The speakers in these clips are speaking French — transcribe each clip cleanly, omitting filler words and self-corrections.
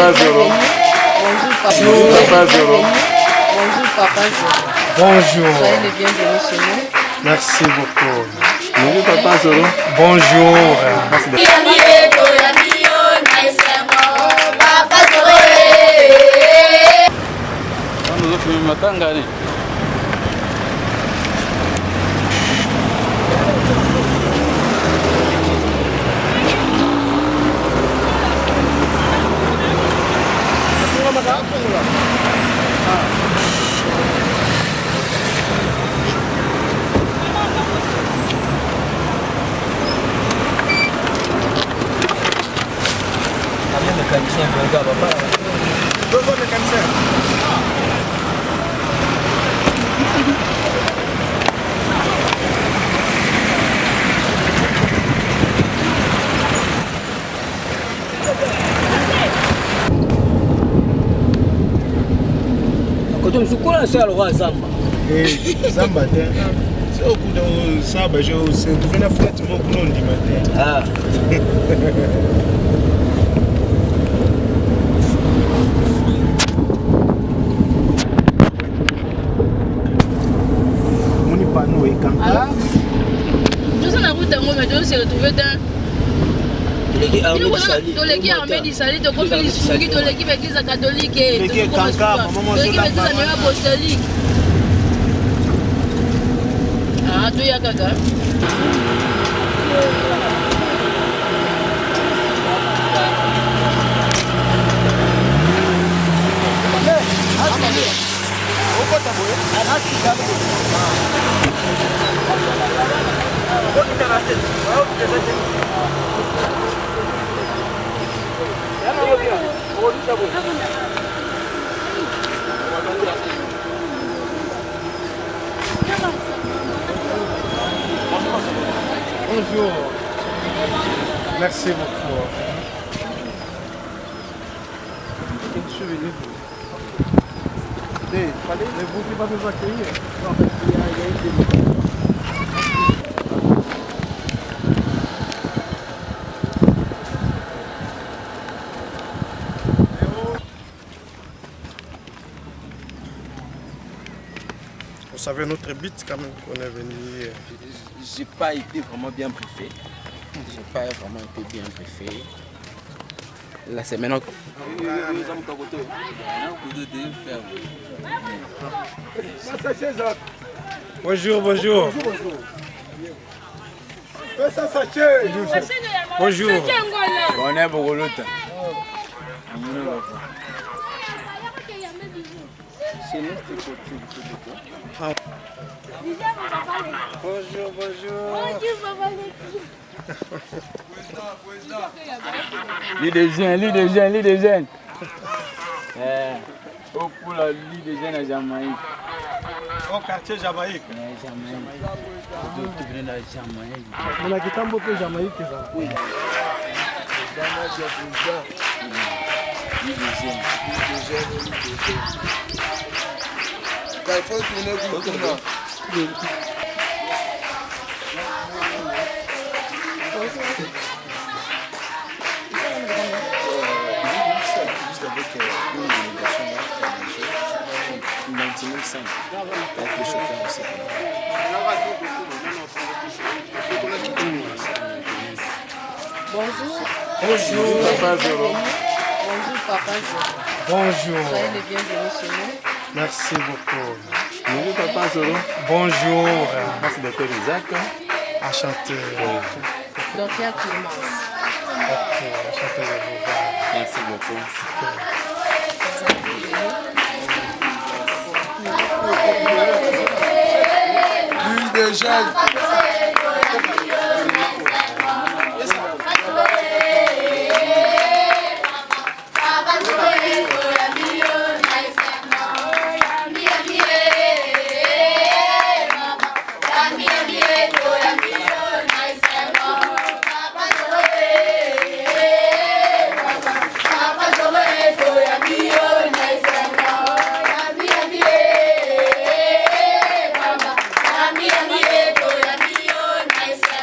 Papa Zoro. Bonjour Papa Bonjour Papa Zoro. Bonjour Papa Zoro. Bonjour. Soyez les bienvenus chez nous. Merci beaucoup. Bonjour Papa Zoro. Bonjour. Nous offrons matangani. Mécanicien, le gars, papa. Deux autres mécaniciens. Quand on se coule, c'est alors à Zamba. Zamba, c'est au coup de Saba, je sais que la fête, mon coup, on dit matin. Ah. Panneau et Kanka. Nous sommes en route d'un moment, mais on s'est retrouvés dans. Dans l'équipe armée d'Israël, comme ils sont dans l'équipe église catholique et dans l'équipe église apostolique. Ah, tu y as caca. Bonjour. Merci beaucoup. Mais vous qui va nous accueillir. Vous savez notre but quand même qu'on est venu. J'ai pas été vraiment bien briefé. J'ai pas vraiment été bien briefé. Là c'est maintenant. Bonjour, bonjour. Bonjour. On est beaucoup l'autre. Bonjour, bonjour. Lit des jeunes. Au pour la lit des jeunes à Jamaïque. Au quartier Jamaïque. Jamaïque. D'autres viennent de Jamaïque. On a quitté beaucoup Jamaïque. Oui. Lit des jeunes. Il faut tourner pour tourner. Avec le chauffeur aussi. Bonjour. Bonjour. Papa Zoro. Bonjour Papa Zoro. Bonjour. Soyez les bienvenus chez nous. Merci beaucoup. Bonjour Papa Zoro. Bonjour. Merci Dr Isaac. Enchanté. Docteur Clémence. Ok, enchanté de vous voir. Merci beaucoup. L'huile de gel. Nice.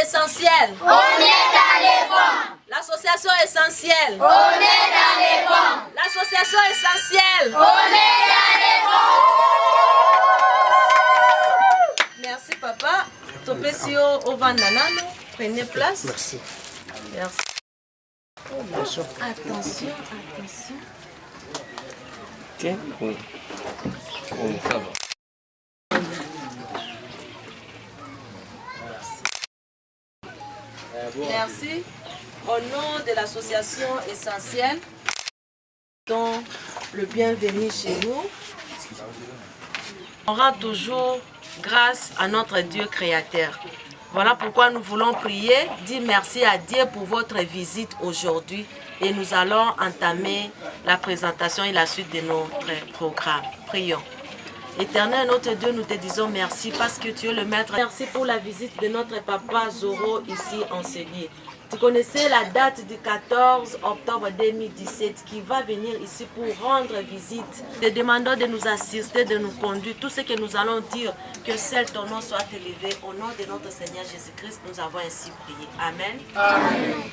essentielle. On est dans les bons. L'association essentielle. On est dans les bons. L'association essentielle. On est dans les bons. Merci papa. Topesio Ovananano. Prenez place. Merci. Merci. Attention, attention. Tiens. Oui. Ça va. Merci. Au nom de l'association essentielle, dont le bienvenu chez nous, on rend toujours grâce à notre Dieu créateur. Voilà pourquoi nous voulons prier, dire merci à Dieu pour votre visite aujourd'hui et nous allons entamer la présentation et la suite de notre programme. Prions. Éternel, notre Dieu, nous te disons merci parce que tu es le maître. Merci pour la visite de notre papa Zoro ici en ce lieu. Tu connaissais la date du 14 octobre 2017 qui va venir ici pour rendre visite. Te demandons de nous assister, de nous conduire. Tout ce que nous allons dire, que seul ton nom soit élevé. Au nom de notre Seigneur Jésus-Christ, nous avons ainsi prié. Amen. Amen.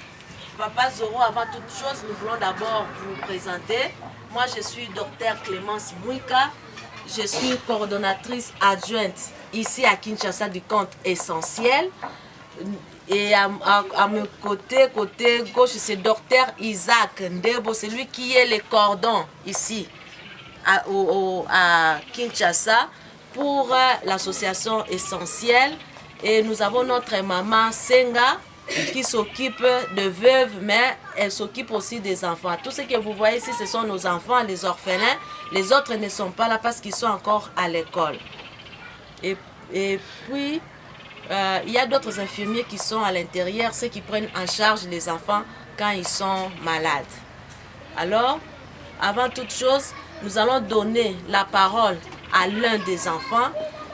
Papa Zoro, avant toute chose, nous voulons d'abord vous présenter. Moi, je suis Dr Clémence Mouika. Je suis coordonnatrice adjointe ici à Kinshasa du compte essentiel. Et à mon côté gauche, c'est Dr Isaac Ndebo, c'est lui qui est le cordon ici à Kinshasa pour l'association essentielle. Et nous avons notre maman Senga qui s'occupe de veuves, mais elle s'occupe aussi des enfants. Tout ce que vous voyez ici, ce sont nos enfants, les orphelins. Les autres ne sont pas là parce qu'ils sont encore à l'école. Et puis, il y a d'autres infirmiers qui sont à l'intérieur, ceux qui prennent en charge les enfants quand ils sont malades. Alors, avant toute chose, nous allons donner la parole à l'un des enfants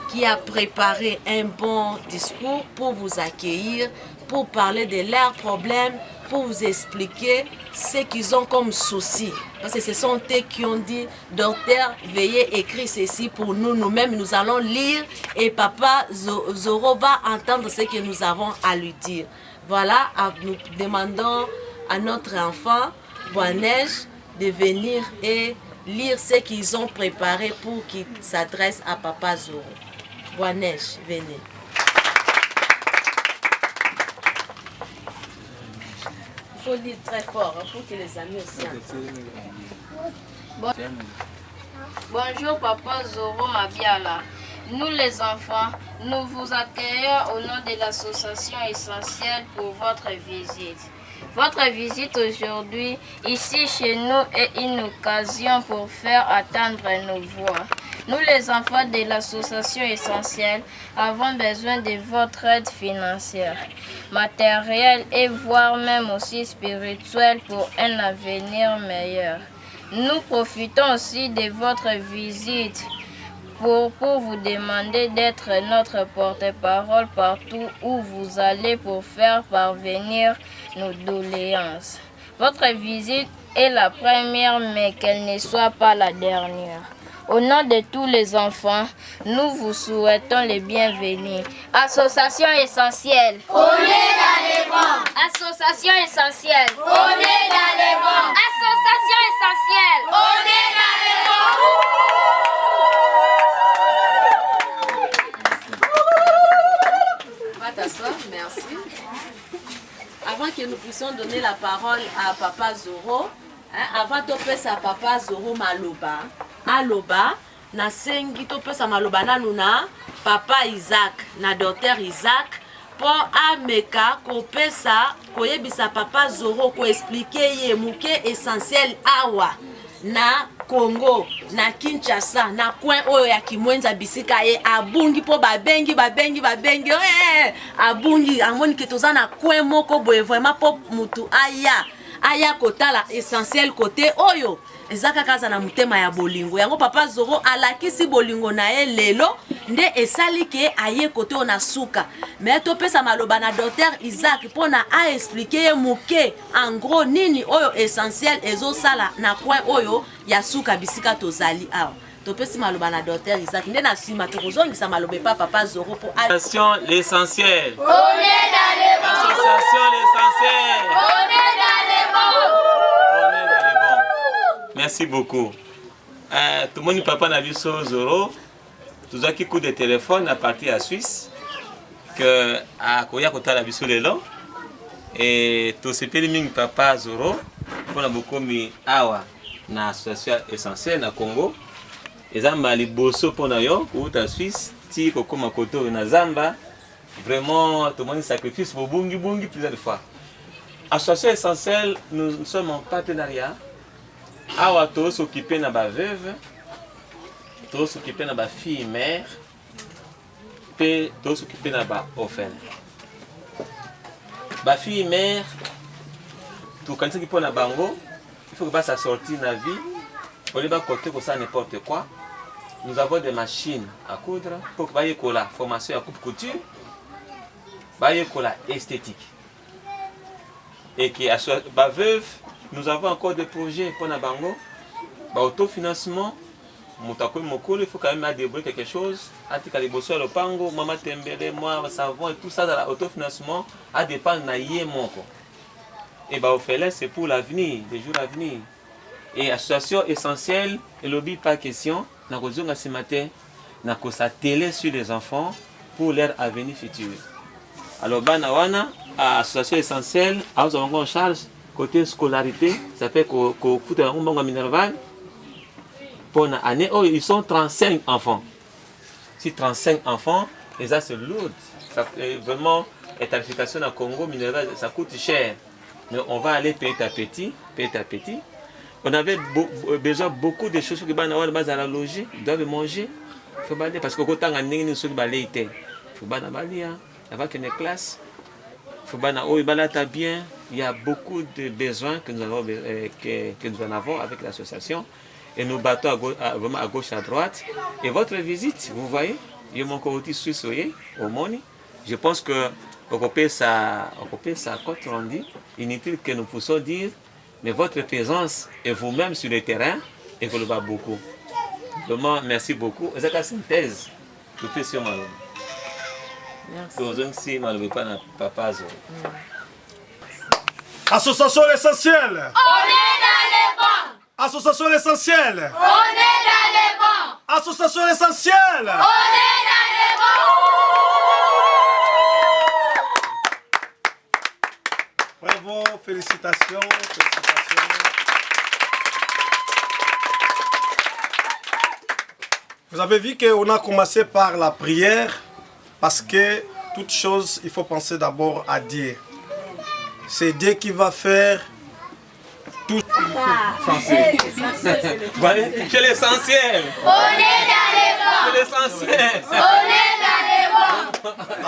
qui a préparé un bon discours pour vous accueillir, pour parler de leurs problèmes, pour vous expliquer ce qu'ils ont comme souci. Parce que ce sont eux qui ont dit, docteur, veuillez écrire ceci pour nous, nous-mêmes, nous allons lire et papa Zoro va entendre ce que nous avons à lui dire. Voilà, nous demandons à notre enfant, Boaneige, de venir et lire ce qu'ils ont préparé pour qu'il s'adresse à papa Zoro. Boaneige, venez. Il faut lire très fort pour que les amis aussi entendent. Bonjour Papa Zoro Mabiala. Nous les enfants, nous vous accueillons au nom de l'association essentielle pour votre visite. Votre visite aujourd'hui, ici chez nous, est une occasion pour faire attendre nos voix. Nous les enfants de l'association essentielle avons besoin de votre aide financière, matérielle et voire même aussi spirituelle pour un avenir meilleur. Nous profitons aussi de votre visite pour vous demander d'être notre porte-parole partout où vous allez pour faire parvenir nos doléances. Votre visite est la première, mais qu'elle ne soit pas la dernière. Au nom de tous les enfants, nous vous souhaitons les bienvenus. Association essentielle. On est dans les bons. Association essentielle. On est dans les bons. Association essentielle. On est dans les bons. Va t'asseoir, merci. Avant que nous puissions donner la parole à papa Zoro, avant de passer à papa Zoro Maloba, aloba na sengi to pesa maloba na nuna papa Isaac na docteur Isaac po ameka ko pesa ko yebisa papa Zoro ko expliquer ye muke essentiel awa na Congo na Kinshasa na coin oyo ya Kimwenza bisika ye abungi po babengi abungi amoni ke toza na coin moko boye vraiment po mutu aya kotala essentiel côté oyo ezaka kaza na mutema ya bolingo yango papa Zoro alakisi bolingo na ye lelo nde esali ke aye côté ona suka mais to pesa maloba na docteur Isaac pona a expliquer muke en gros nini oyo essentiel ezo sala na coin oyo ya suka bisika tozali awa topesi maloba na docteur Isaac nde na sima tokozongisa maloba pa papa Zoro pour Association l'essentiel. On est dans les bons. Association l'essentiel. On est dans les bons. On est dans les bons. Merci beaucoup. Tout le monde papa n'a vu ça Zoro. Tout qui coup de téléphone à partir à Suisse que à Koya Kota la biso lelo et tout ce pays papa Zoro pour la beaucoup mi awa na association essentielle na Congo. Ezamba liboso pona yo ou ta Suisse ti kokoma koto na Zamba vraiment tout le monde sacrifice pour bungi plusieurs fois. Association essentielle nous sommes en partenariat awa to s'occuper na ba veuve to s'occuper na ba fille mère pe to s'occuper na ba orphelin. Ba fille mère tout quand qui pona bango il faut que ça sortir na vie pour les bas côté comme ça n'importe quoi. Nous avons des machines à coudre pour que baye kola formation à coupe couture, baye kola esthétique. Et qui à ba veuve, nous avons encore des projets pour na bango, ba autofinancement, mutako mokolo, il faut quand même débrouiller quelque chose, atika liboso le pango, mama tembele, moi savon et tout ça dans l'autofinancement à dépendre na yé moko. Et ba orphelin c'est pour l'avenir, les jours à venir. Et association essentielle, et lobby pas question. Na kozonga ce matin na kosa télé sur les enfants pour leur avenir futur. Alors bana wana association essentielle a en charge côté scolarité, ça fait que futa mbongo minerval pour une année oh ils sont 35 enfants. Si 35 enfants, et ça c'est lourd. Ça vraiment la tarification au Congo minerval ça coûte cher. Mais on va aller petit à petit. On avait besoin beaucoup de choses pour que les gens à la loger, doivent manger. Parce que quand on a des choses il faut avoir une classe. Bien. Il y a beaucoup de besoins que nous en avons avec l'association. Et nous battons vraiment à gauche, à droite. Et votre visite, vous voyez, il y a mon côté suisse au Moni. Je pense que on peut ça quand on dit, inutile que nous puissions dire. Mais votre présence et vous-même sur le terrain, et vous le va beaucoup. Vraiment, merci beaucoup. C'est la synthèse. Tout fait sur moi. Merci. Papa Zoro. Association l'essentiel. On est dans les bons. Association l'essentiel. On est dans les bons. Association l'essentiel. On est dans les bons. Bravo, félicitations. Vous avez vu qu'on a commencé par la prière parce que toute chose, il faut penser d'abord à Dieu. C'est Dieu qui va faire tout. C'est l'essentiel. On est dans les bons. C'est l'essentiel. On est dans les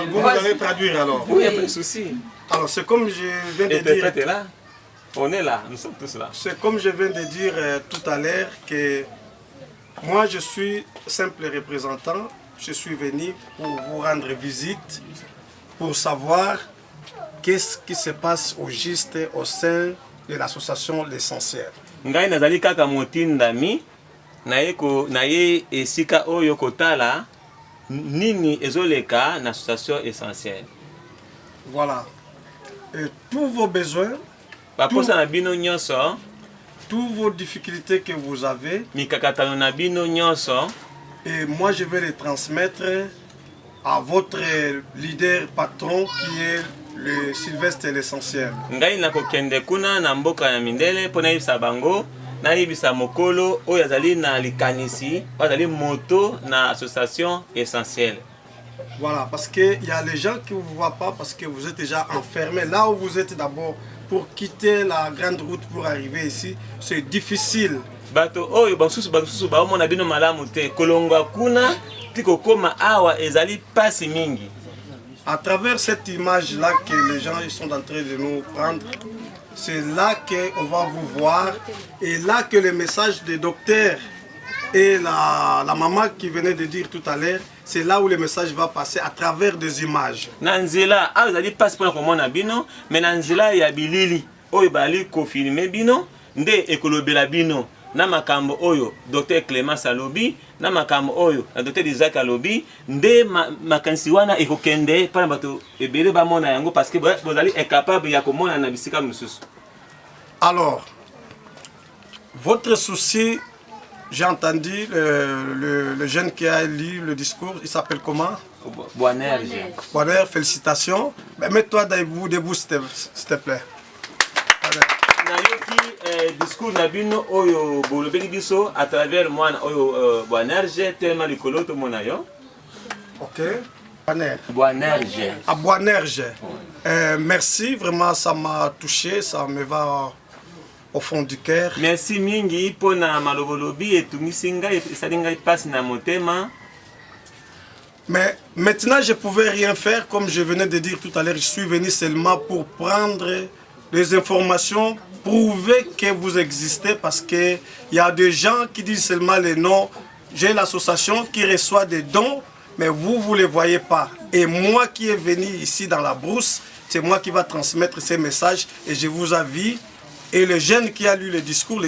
bons. Vous allez traduire alors. Oui, il n'y a pas de souci. Alors c'est comme je viens de dire. Est là. On est là, nous sommes tous là. C'est comme je viens de dire tout à l'heure que moi je suis simple représentant. Je suis venu pour vous rendre visite, pour savoir qu'est-ce qui se passe au juste au sein de l'association L'Essentiel. Ngai nazali kaka motindami naye esika oyo kotala nini ezoleka na association essentielle. Voilà. Et tous vos besoins, baposa na bino nyonso, toutes vos difficultés que vous avez, mikakatano na bino nyonso, et moi je vais les transmettre à votre leader patron qui est le Sylvestre L'Essentiel. Ngai nakokende kuna na mboka ya mindele pona yebisa bango na yebisa mokolo oyo azali na likanisi azali moto na association essentielle. Voilà, parce qu'il y a les gens qui ne vous voient pas parce que vous êtes déjà enfermés. Là où vous êtes d'abord pour quitter la grande route pour arriver ici, c'est difficile. Bato oyo basusu ba mona bino malamu te kolongwa kuna tiko koma awa ezali pasi mingi. À travers cette image-là que les gens sont en train de nous prendre, c'est là qu'on va vous voir et là que le message des docteurs et la maman qui venait de dire tout à l'heure, c'est là où le message va passer à travers des images. Nanzela, ah vous allez passer pour komona bino, mais nanzela ya bilili oyo bali ko filmer bino nde ekolobela bino na makambo oyo Dr Clémence alobi na makambo oyo na Dr Isaac alobi nde makanisi wana ekokende pana bato ebele bamona yango parce que bozali incapable ya komona na bisika mosusu. Alors, votre souci, j'ai entendu le jeune qui a lu le discours, il s'appelle comment? Boanerge. Boanerge, félicitations. Mets-toi debout s'il te plaît. Nayoki discours na bino oyo bolobeli biso à travers moi oyo Boanerge tellement likolo to mona yo. OK. Boanerge. À Boanerge. Merci, vraiment ça m'a touché, ça me va au fond du cœur. Merci mingi pona malobolobi etungisi ngai esali ngai passe na motema. Mais maintenant je pouvais rien faire comme je venais de dire tout à l'heure, je suis venu seulement pour prendre des informations, prouver que vous existez parce que il y a des gens qui disent seulement les noms. J'ai l'association qui reçoit des dons, mais vous les voyez pas. Et moi qui est venu ici dans la brousse, c'est moi qui va transmettre ces messages et je vous invite. Et le jeune qui a lu les discours,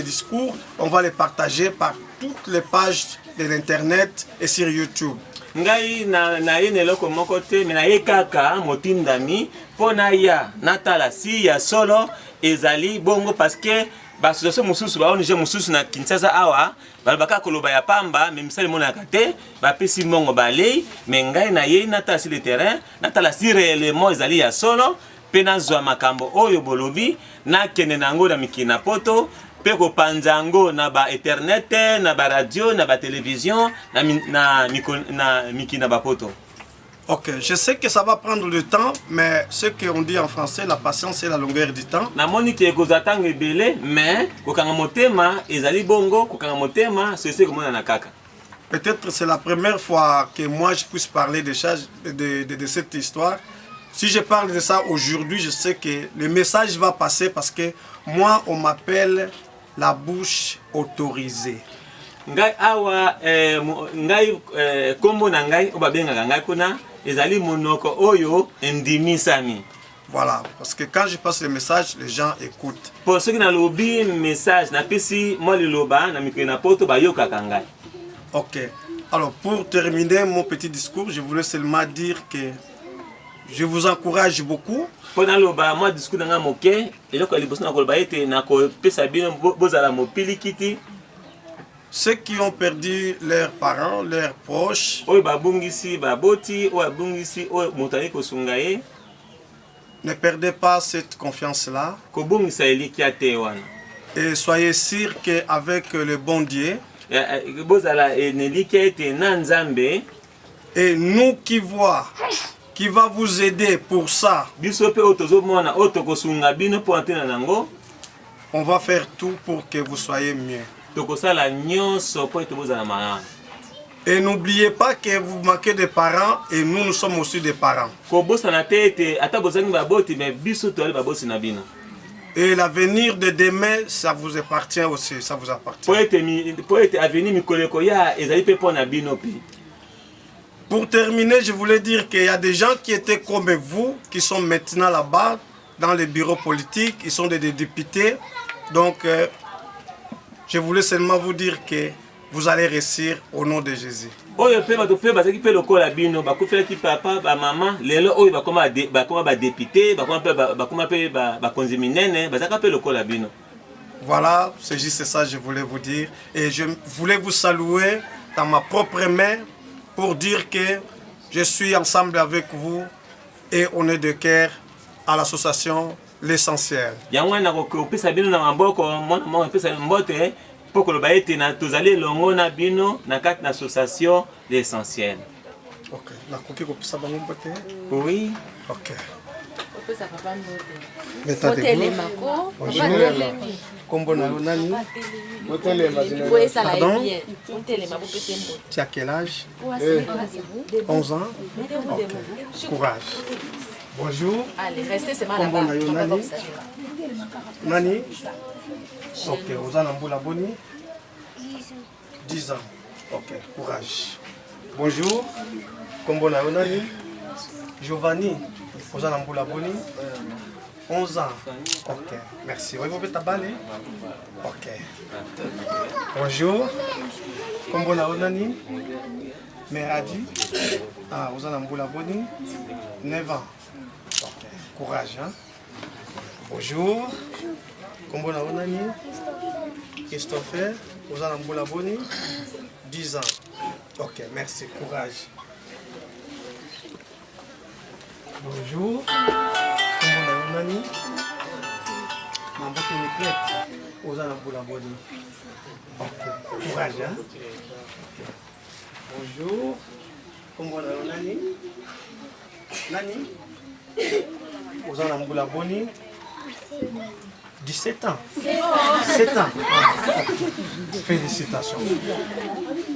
on va les partager par toutes les pages de l'internet et sur YouTube. Ngai na ye neloko moko te me na ye kaka motindami mpo na ya natala si ya solo ezali bongo parce que basociation mosusu ba ONG mosusu na Kinshasa awa balobaka koloba ya pamba me misali monaka te bapesi mbongo balei me ngai na ye natala si le terrain natala si réellement ezali ya solo mpe nazwa makambo oyo bolobi nakende nango na mikili na poto mpe kopanza yango na ba internet na ba radio na ba télévision na mikili na bapoto. Ok, je sais que ça va prendre du temps, mais ce qu'on dit en français, la patience et la longueur du temps. Namoni ke kozatanga ebele mais kokanga motema ezali bongo kokanga motema c'est komona na kaka. Peut-être c'est la première fois que moi je puisse parler de cette histoire. Si je parle de ça aujourd'hui, je sais que le message va passer parce que moi, on m'appelle la bouche autorisée. Ngai awa ngai kombo na ngai obabengaka ngai kuna ezali monoko oyo endimisami. Voilà, parce que quand je passe le message, les gens écoutent. Pour ceux qui n'ont lobi message na pesi moi le loba na mikro na poto bayokaka ngai. OK. Alors pour terminer mon petit discours, je voulais seulement dire que je vous encourage beaucoup. Pendant loba moi discours nga moke eloko liboso na koloba ete na ko pesa bino bozala mopili kiti. Ceux qui ont perdu leurs parents, leurs proches, ne perdez pas cette confiance-là. Et soyez sûrs qu'avec le bon Dieu, et nous qui voit, qui va vous aider pour ça, on va faire tout pour que vous soyez mieux. Et n'oubliez pas que vous manquez de parents et nous sommes aussi des parents. Et l'avenir de demain, ça vous appartient aussi, ça vous appartient. Pour terminer, je voulais dire qu'il y a des gens qui étaient comme vous, qui sont maintenant là-bas, dans les bureaux politiques, ils sont des députés. Donc, je voulais seulement vous dire que vous allez réussir au nom de Jésus. Voilà, c'est juste ça que je voulais vous dire. Et je voulais vous saluer dans ma propre main pour dire que je suis ensemble avec vous et on est de cœur à l'association L'Essentiel. Ok. Oui. Ok. Pardon? Tu as quel âge? 11 ans? Ok. Courage. Bonjour. Allez, restez seulement là-bas. Nani? Ok, vous en avez la bonne? 10 ans. Ok, courage. Bonjour. Kombo na Nani? Giovanni. Vous en avez la bonne? 11 ans. Ok, merci. Oui, vous pouvez t'aballer? Ok. Bonjour. Comment on a Onani? Meradi. Ah, vous en avez Boni. 9 ans. Ok, courage. Hein? Bonjour. Comment on a Onani? Christopher. Vous en avez Boni. 10 ans. Ok, merci. Courage. Bonjour. Comment on a Onani? Mambote Niklek. Vous en avez Boni. Ok, courage. Hein? Bonjour. Comment on a Nani? Nani? Vous en avez Boni? 17 ans. 7 ans. Félicitations.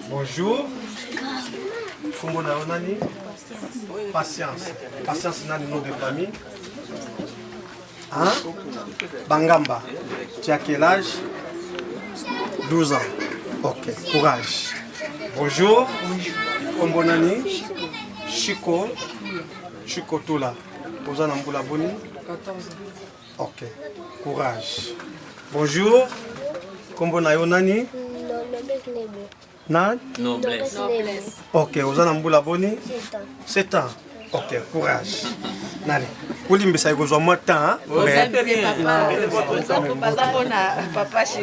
Bonjour. Comment on a Nani? Patience. Patience, Nani, nom de famille. Hein? Bangamba. Tu as quel âge? 12 ans. Ok, courage. Bonjour. Kombonani. Chico. Chico Toula. Vous en avez Boni? 14 ans. Ok, courage. Bonjour. Kombonani Nani? Noblesse. Ok, vous en avez Boni? 7 ans. Ok, courage. Nani.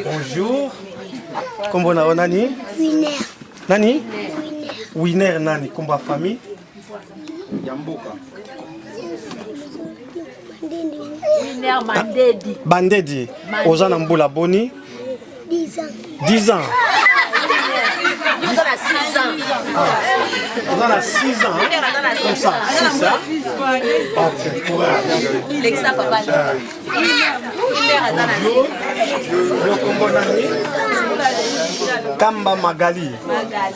Bonjour. Comment on a Nani? Winner. Nani? Winner Nani. Comment famille? Yamboka. Winner Mandedi. Bandedi. Ozana Mboula Boni? 10 ans. 10 ans. Nous avons 6 ans. On a 6 ans. Comme ça. C'est ça? Ok, courage. Lexa papa. Bonjour. Le Combo Nani? Kamba Magali.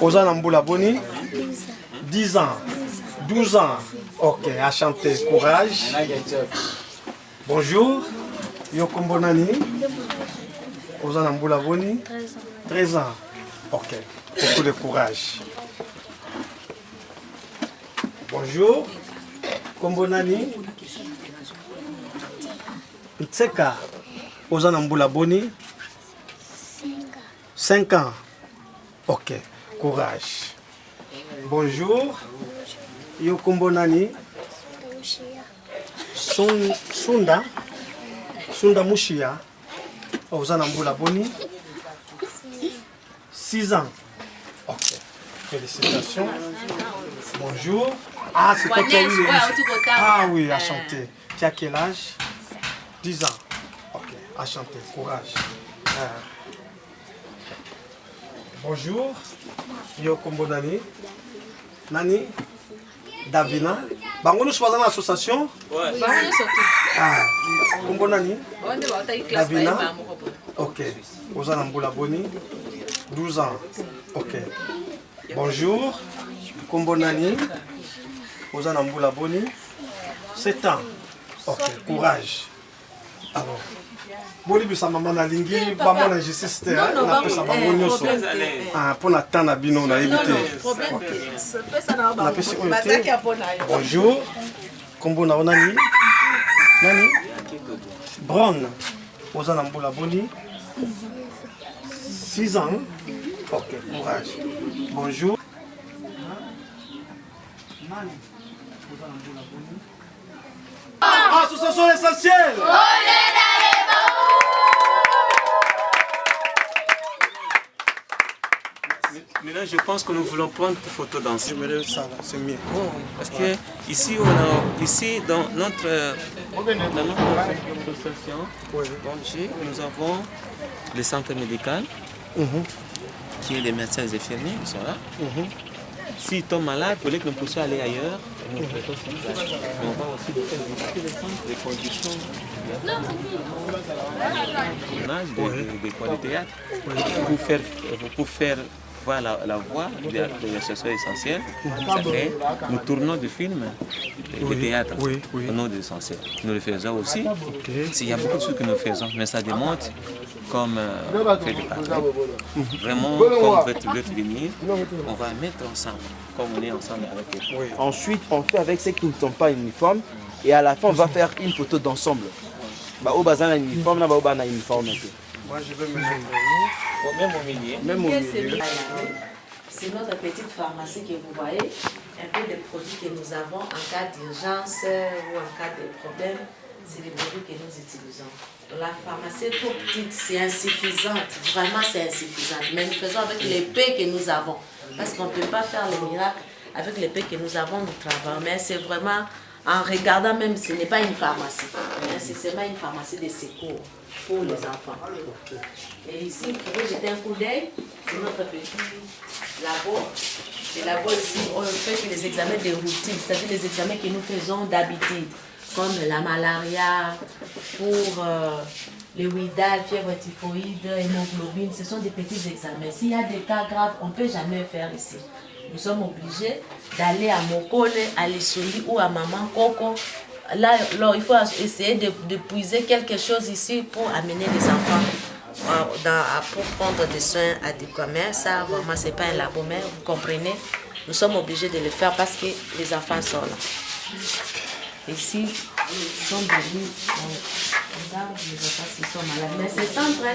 Ozana Mboula Boni? 10 ans. 12 ans. Ok, à chanter. Courage. Bonjour. Yo Combo Nani? Ozana Mboula Boni? 13 ans. Ok, beaucoup de courage. Bonjour. Combo Nani? Tseka. Ozana Mboula Boni? 5 ans. Ok, courage. Bonjour. Yo Combo Nani? Sunda. Sunda Mushia. Ozana Mboula Boni? 6 ans. Ok. Félicitations. Bonjour. Ah, c'est toi qui as eu. Ah oui, à chanter. Tu as quel âge? 10 ans. Ok, à chanter. Courage. Bonjour. Yo Combo Nani? Nani? Davina. Bango nous choisissons l'association? Ouais. Ah. Combo Nani? Davina. Ok. Ozana Mboula Boni? 12 ans. Ok. Bonjour. Combo Nani? Ozana Mboula Boni? 7 ans. Ok. Courage. Alors. Boli bisa maman na lingi ba mona justice te na pesa bango nyoso. Ah pour attendre bino na éviter. Na pesa ko te. Bonjour. Combo na Nani? Nani? Brown. Ozana Mboula Boni? 6 ans. Ok, courage. Bonjour. Association essentielle. Maintenant, je pense que nous voulons prendre une photo d'ensemble. Je me ça, c'est mieux. Oh, parce que ici, ici dans notre association, nous avons le centre médical, qui est les médecins et infirmiers qui sont là. S'ils tombent malades, peut-être que nous puissions aller ailleurs. Nous traitons sur place. Mais on va aussi visiter les centres, les conditions des coins de théâtre pour faire voir la voix de l'association essentielle. Nous tournons des films de théâtre au nom de l'essentiel. Nous le faisons aussi. Il y a beaucoup de choses que nous faisons, mais ça démontre comme fait de parler. Vraiment, comme vous êtes venir, on va mettre ensemble, comme on est ensemble avec eux. Ensuite, on fait avec ceux qui ne sont pas uniformes et à la fin, on va faire une photo d'ensemble. Bao bazana uniforme na bao bana uniforme. Moi, je vais me lever. Même au milieu. Même au milieu. C'est notre petite pharmacie que vous voyez. Un peu de produits que nous avons en cas d'urgence ou en cas de problème. C'est les produits que nous utilisons. La pharmacie est trop petite, c'est insuffisante. Vraiment, c'est insuffisante. Mais nous faisons avec les paix que nous avons. Parce qu'on ne peut pas faire le miracle avec les paix que nous avons, nous travaillons. Mais c'est vraiment, en regardant même, ce n'est pas une pharmacie. C'est seulement une pharmacie de secours pour les enfants. Et ici, vous pouvez jeter un coup d'œil sur notre petit labo. Le labo ici, on fait les examens de routine, c'est-à-dire les examens que nous faisons d'habitude, comme la malaria, pour le WIDA, fièvre typhoïde, hémoglobine. Ce sont des petits examens. S'il y a des cas graves, on ne peut jamais le faire ici. Nous sommes obligés d'aller à Mokole, à Lissoli ou à Maman Coco. Là, il faut essayer de puiser quelque chose ici pour amener les enfants pour prendre des soins adéquats. Mais ça, vraiment, ce n'est pas un labo, mais vous comprenez, nous sommes obligés de le faire parce que les enfants sont là. Ici, ils sont venus, on regarde les enfants qui sont malades. Mais c'est simple,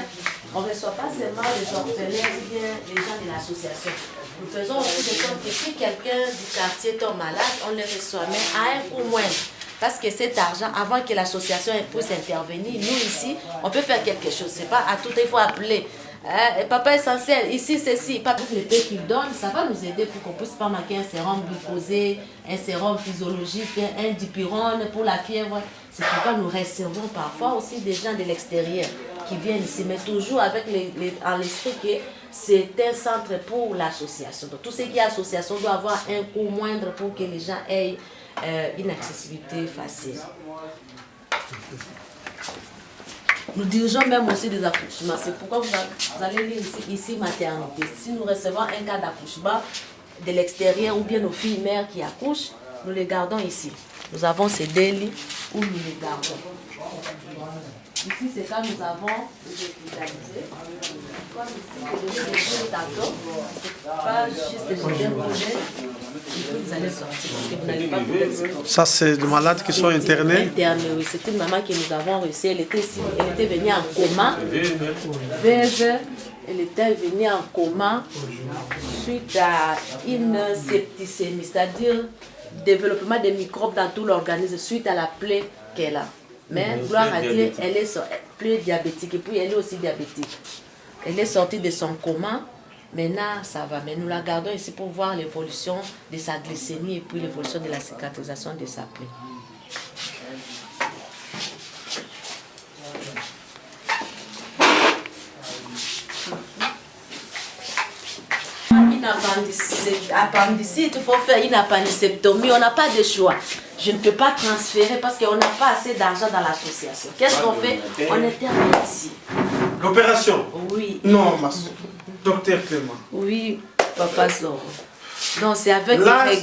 on ne reçoit pas seulement les orphelins ou bien les gens de l'association. Nous faisons aussi de sorte que si quelqu'un du quartier tombe malade, on le reçoit, mais à un coût moindre. Parce que cet argent, avant que l'association puisse intervenir, nous ici, on peut faire quelque chose. C'est pas à tout, il faut appeler. Papa essentiel, ici ceci, pas le paix qu'il donne, ça va nous aider pour qu'on puisse pas marquer un sérum glucosé, un sérum physiologique, un dipyrone pour la fièvre. C'est pourquoi nous recevons parfois aussi des gens de l'extérieur qui viennent ici, mais toujours avec en l'esprit que c'est un centre pour l'association. Donc tout ce qui est association doit avoir un coût moindre pour que les gens aient une accessibilité facile. Nous dirigeons même aussi des accouchements. C'est pourquoi vous allez lire ici maternité. Si nous recevons un cas d'accouchement de l'extérieur ou bien nos filles mères qui accouchent, nous les gardons ici. Nous avons ces deux lits où nous les gardons. Ici, c'est quand nous avons les hospitalisés. Comme ici, je vais les tantôt. Pas juste jeter un projet. Vous allez sortir parce que vous n'allez pas pouvoir. Ça, c'est des malades qui sont internés. Internés, oui. C'est une maman que nous avons reçue. Elle était venue en coma. Veuve. Elle était venue en coma suite à une septicémie, c'est-à-dire développement des microbes dans tout l'organisme suite à la plaie qu'elle a. Mais gloire à Dieu, elle est plus diabétique et puis elle est aussi diabétique. Elle est sortie de son coma, maintenant ça va. Mais nous la gardons ici pour voir l'évolution de sa glycémie et puis l'évolution de la cicatrisation de sa plaie. Une appendicite, il faut faire une appendicectomie, on n'a pas de choix. Je ne peux pas transférer parce qu'on n'a pas assez d'argent dans l'association. Qu'est-ce qu'on fait? On intervient ici. L'opération? Oui. Non, docteur Clément. Oui, Papa Zoro. Donc c'est avec regret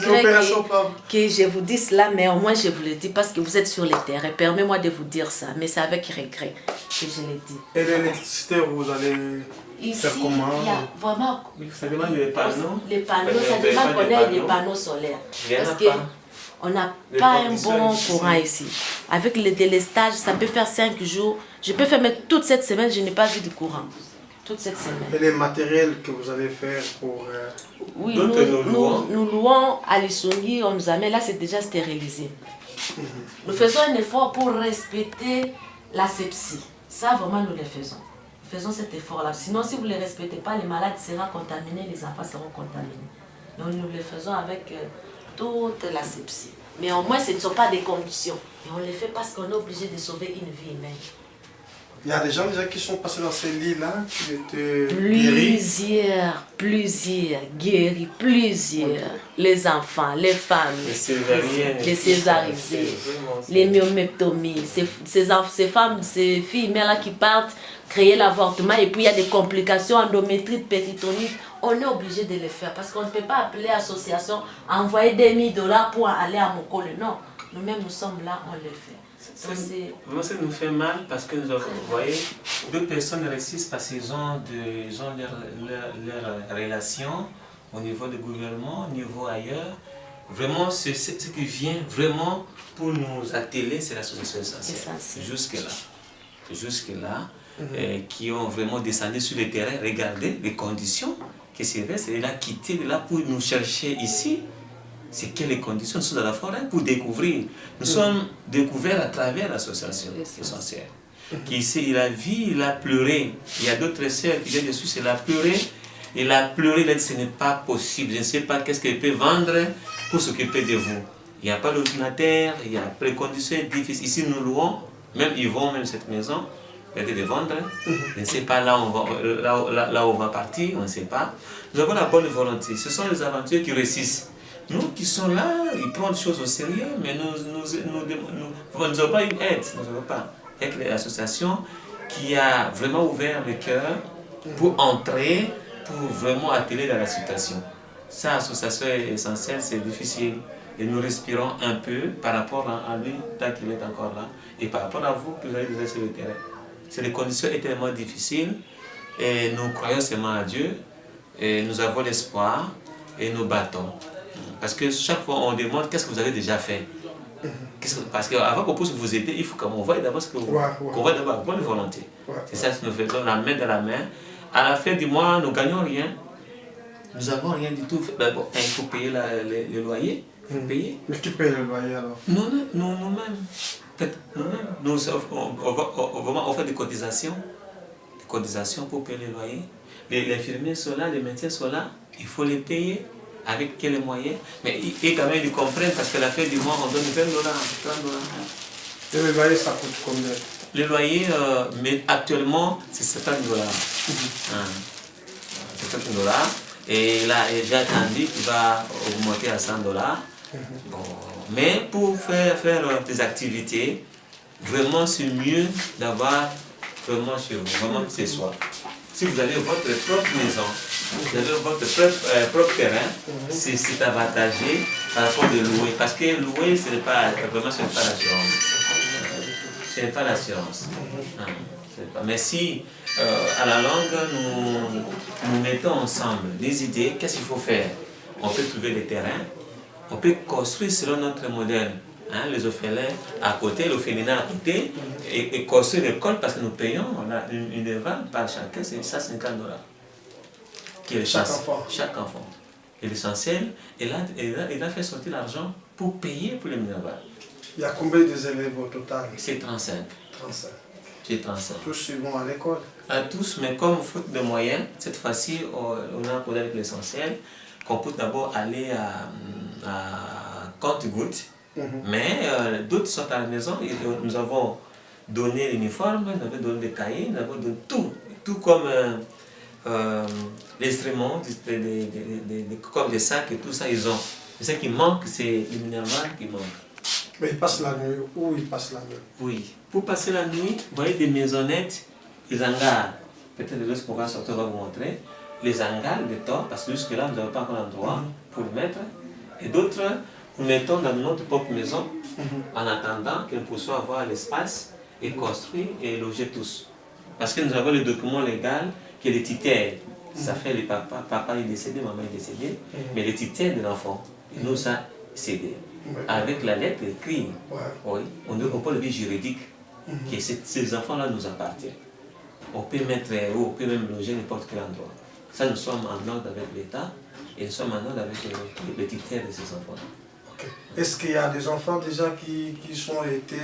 que je vous dis cela, mais au moins je vous le dis parce que vous êtes sur le terrain. Permettez-moi de vous dire ça, mais c'est avec regret que je le dis. Et l'électricité, vous allez faire comment? Il y a vraiment... Ça demande les panneaux. Les panneaux, ça demande qu'on ait des panneaux solaires. Parce que on n'a pas un bon courant ici. Avec le délestage, ça peut faire 5 jours. Je peux faire, mais toute cette semaine, je n'ai pas vu de courant. Toute cette semaine. Et les matériels que vous allez faire pour... Oui, nous louons à l'Issongi, on nous amène, là c'est déjà stérilisé. Nous faisons un effort pour respecter l'asepsie. Ça, vraiment, nous le faisons. Nous faisons cet effort-là. Sinon, si vous ne les respectez pas, les malades seront contaminés, les enfants seront contaminés. Donc, nous le faisons avec toute l'asepsie. Mais au moins, ce ne sont pas des conditions. Et on le fait parce qu'on est obligé de sauver une vie humaine. Il y a des gens déjà qui sont passés dans ces lits-là, qui étaient guéris. Plusieurs guéris, plusieurs. Les enfants, les femmes, les césarisés, les myomectomies, ces femmes, ces filles là qui partent créer l'avortement et puis il y a des complications, endométrite, péritonite. On est obligé de les faire parce qu'on ne peut pas appeler l'association, envoyer des $1000 pour aller à Mokole. Non, nous-mêmes nous sommes là, on le fait. Vraiment, ça nous fait mal parce que vous voyez, deux personnes réussissent parce qu'ils ont leur relation au niveau du gouvernement, au niveau ailleurs. Vraiment, ce qui vient vraiment pour nous atteler, c'est l'association essentielle. Jusque-là. jusque-là, qui ont vraiment descendu sur le terrain, regardé les conditions que Sylvestre il a quitté de là pour nous chercher ici. C'est quelles conditions nous sommes dans la forêt pour découvrir. Nous sommes découverts à travers l'association essentielle. Qui ici, il a vu, il a pleuré. Il y a d'autres sœurs qui viennent dessus, il a pleuré. Il a pleuré, il a dit ce n'est pas possible. Je ne sais pas qu'est-ce qu'il peut vendre pour s'occuper de vous. Il n'y a pas d'ordinateur, il y a plein de conditions difficiles. Ici, nous louons, même ils vont même cette maison, il y a de vendre. Je ne sais pas là où on va partir, on ne sait pas. Nous avons la bonne volonté. Ce sont les aventuriers qui réussissent. Nous qui sommes là, ils prennent les choses au sérieux, mais nous n'avons pas une aide. Nous n'avons pas. Avec l'association qui a vraiment ouvert le cœur pour entrer, pour vraiment atteler dans la situation. Ça, l'association est essentielle, c'est difficile. Et nous respirons un peu par rapport à lui, tant qu'il est encore là, et par rapport à vous, que vous allez déjà sur le terrain. C'est les conditions extrêmement difficiles, et nous croyons seulement à Dieu, et nous avons l'espoir, et nous battons. Parce que chaque fois, on demande qu'est-ce que vous avez déjà fait. Parce qu'avant qu'on puisse vous aider, il faut qu'on voie d'abord ce que vous qu'on voit d'abord bonne volonté. C'est ça que nous faisons, la main dans la main. À la fin du mois, nous ne gagnons rien. Nous n'avons rien du tout. Bon, il faut payer le loyer. Il faut payer. Mais qui paye le loyer alors? Nous-mêmes. Nous, on fait des cotisations. Des cotisations pour payer le loyer. Les infirmiers sont là, les médecins sont là. Il faut les payer. Avec quels moyens? Mais ils quand même ils comprennent parce qu'à la fin du mois, on donne 20 $, 30 $. Et le loyer, ça coûte combien? Le loyer, mais actuellement, c'est 70 $. 70 $. Et là, j'ai attendu qu'il va augmenter à 100 $. Bon, mais pour faire des activités, vraiment, c'est mieux d'avoir vraiment chez vous, vraiment chez soi. Si vous avez votre propre maison, vous avez votre propre terrain, c'est avantagé par rapport de louer. Parce que louer, ce n'est pas l'assurance. Ce n'est pas l'assurance. Mais si, à la longue, nous mettons ensemble des idées, qu'est-ce qu'il faut faire? On peut trouver des terrains, on peut construire selon notre modèle. Les orphelins à côté, l'orphelinat à côté, et construire l'école parce que nous payons, on a une éval par chacun, c'est 150 $. Qui est chaque enfant. Et l'essentiel, il a fait sortir l'argent pour payer pour les minerval. Il y a combien d'élèves au total? C'est 35. 35. C'est 35. Tous ils vont à l'école? À tous, mais comme faute de moyens, cette fois-ci, on a accordé avec l'essentiel, qu'on peut d'abord aller à compte-gouttes. Mais d'autres sont à la maison, et nous avons donné l'uniforme, nous avons donné des cahiers, nous avons donné tout comme les instruments, comme des sacs et tout ça, ils ont. Ce qui manque, c'est le minerval qui manque. Mais ils passent la nuit, où ils passent la nuit? Oui, pour passer la nuit, vous voyez des maisonnettes, les hangars, peut-être lorsqu'on va sortir, on va vous montrer, les hangars de tort, parce que jusque-là, nous n'avons pas encore l'endroit pour le mettre, et d'autres, nous mettons dans notre propre maison en attendant que nous puissions avoir l'espace et construire et loger tous. Parce que nous avons le document légal qui est le titre. Ça fait le papa est décédé, maman est décédée, mais le titre de l'enfant, il nous a cédé. Avec la lettre écrite, oui, on peut le vie juridique, que ces enfants-là nous appartiennent. On peut mettre, on peut même loger n'importe quel endroit. Ça, nous sommes en ordre avec l'État et nous sommes en ordre avec le titre de ces enfants-là. Est-ce qu'il y a des enfants déjà qui sont été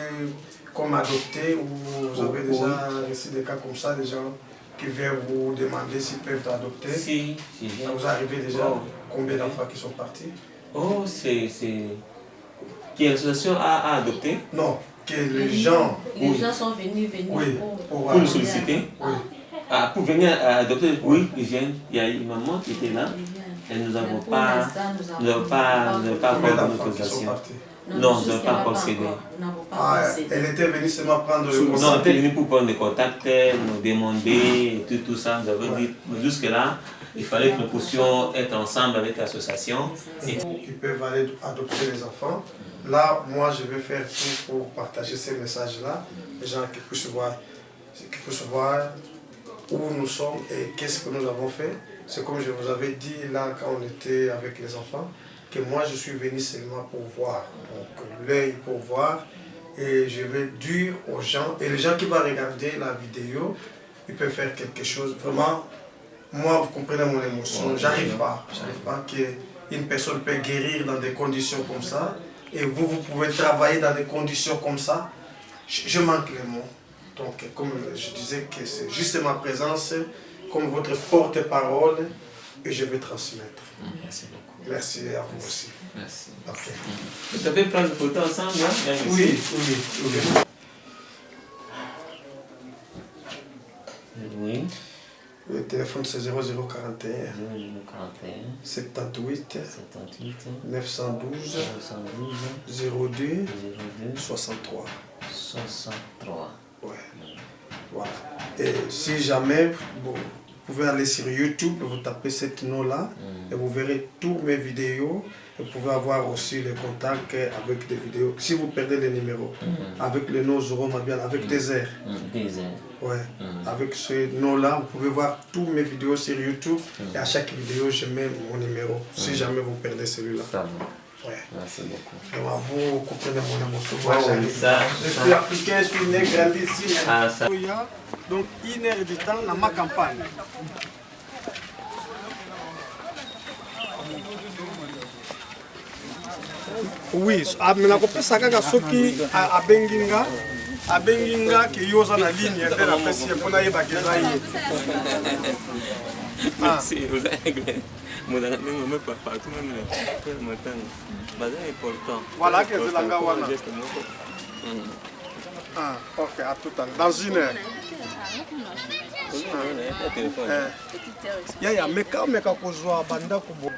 comme adoptés ou vous avez déjà reçu des cas comme ça, des gens qui viennent vous demander s'ils peuvent adopter? Si, ça vous arrive déjà? Combien d'enfants qui sont partis? Oh, c'est... Qui l'association a adopté? Non, que les gens... Les gens sont venus pour nous solliciter? Oui. Pour venir adopter, oui, ils viennent. Il y a une maman qui était là. Et nous n'avons pas encore d'autorisation. Non, nous n'avons pas encore cédé. Elle était venue seulement prendre le contact. Non, elle était venue pour prendre le contact, nous demander, tout ça. Nous avons dit, jusque-là, il fallait que nous puissions être ensemble avec l'association. Ils peuvent aller adopter les enfants. Là, moi, je vais faire tout pour partager ces messages-là. Les gens qui puissent voir où nous sommes et qu'est-ce que nous avons fait. C'est comme je vous avais dit là quand on était avec les enfants, que moi je suis venu seulement pour voir. Donc l'œil pour voir et je vais dire aux gens, et les gens qui vont regarder la vidéo, ils peuvent faire quelque chose. Vraiment, moi, vous comprenez mon émotion, j'arrive pas qu'une personne peut guérir dans des conditions comme ça, et vous pouvez travailler dans des conditions comme ça. Je manque les mots. Donc, comme je disais, que c'est juste ma présence, comme votre porte-parole, et je vais transmettre. Merci beaucoup. Merci à vous aussi. Merci. Okay. Vous savez prendre une photo ensemble, hein? Oui. Oui. Le téléphone c'est 0041 78 912 02 63. Ouais. Voilà. Et si jamais vous pouvez aller sur YouTube, vous tapez ce nom-là et vous verrez toutes mes vidéos. Vous pouvez avoir aussi les contacts avec des vidéos. Si vous perdez les numéros, avec le nom Zoro Mabiala, avec des airs. Ouais. Avec ce nom-là, vous pouvez voir toutes mes vidéos sur YouTube. Et à chaque vidéo, je mets mon numéro. Si jamais vous perdez celui-là. Ouais. Merci beaucoup. Alors, vous comprenez mon émotion. Je suis africain, je suis né, grandi ici. Il y a donc 1 heure de temps dans ma campagne. Oui, mais nakopesa kaka soki abenginga ke yoza na ligne nde napesi ye mpona yebaka eza ye. Merci, vous avez partout, même le matin. C'est important. Voilà que c'est l'anga wana. Ah, ok, à tout à l'heure. Dans 1 heure. Ya meka kozwa banda kubo.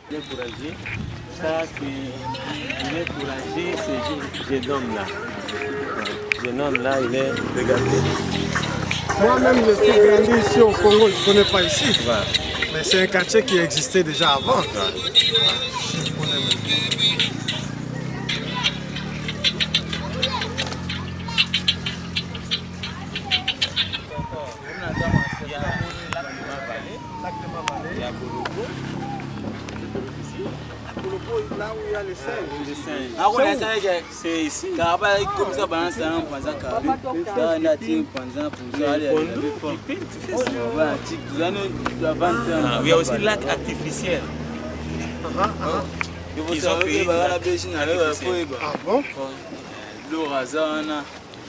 Découragé, ça il est courageux, ce jeune homme-là. Ce jeune homme-là, il est regardé. Moi-même, je suis grandi ici au Congo, je ne connais pas ici. Ouais. Mais c'est un quartier qui existait déjà avant. Là où il y a les singes. C'est ici. Comme ça, pendant ça, on pense à il y a aussi lac artificiel. Ils ont fait Ah bon?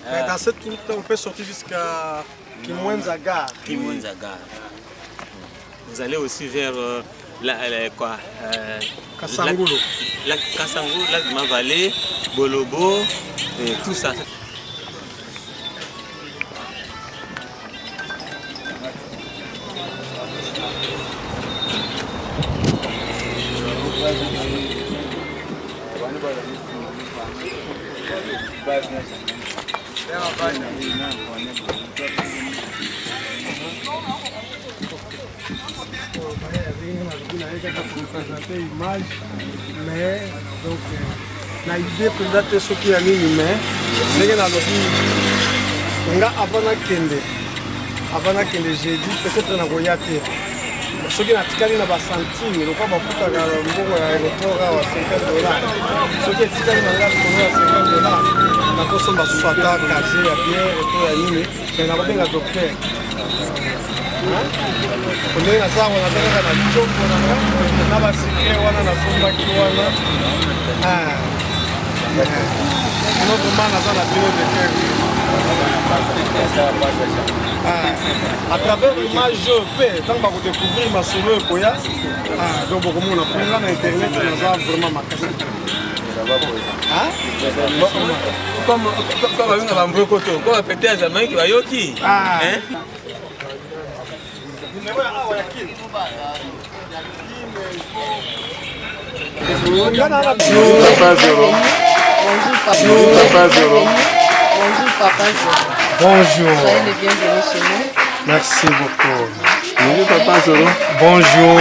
Mais dans cette route, on peut sortir jusqu'à Kimwenza Gare. Vous allez aussi vers Kasangulu. Lac Kasangulu, lac Mavallé, Bolobo, et tout ça. Mais donc na idée peut-être ce qui a mis mais c'est que na lobi nga avant nakende j'ai dit peut-être na koyate ce qui na tikali na ba centime le quoi ba futa ka mbongo ya aéroport wa $50 ce qui est tikali na nga ko $50 na ko somba swata casier ya bien et tout ya nini mais na kobenga docteur ndenge naza nazalaka na ntoko na basikre wana nasombaki wana vraiment naza na bino de cœur à travers image mpe ntango bakodécouvrir masolo ekoya donc bokomona mpenza na internet naza vraiment makasi comme babenga bambrokoto ko bapete ya jamaïque bayoki Bonjour Papa Zoro. Bonjour. Soyez le bienvenu chez nous. Merci beaucoup. Bonjour Papa Zoro. Bonjour.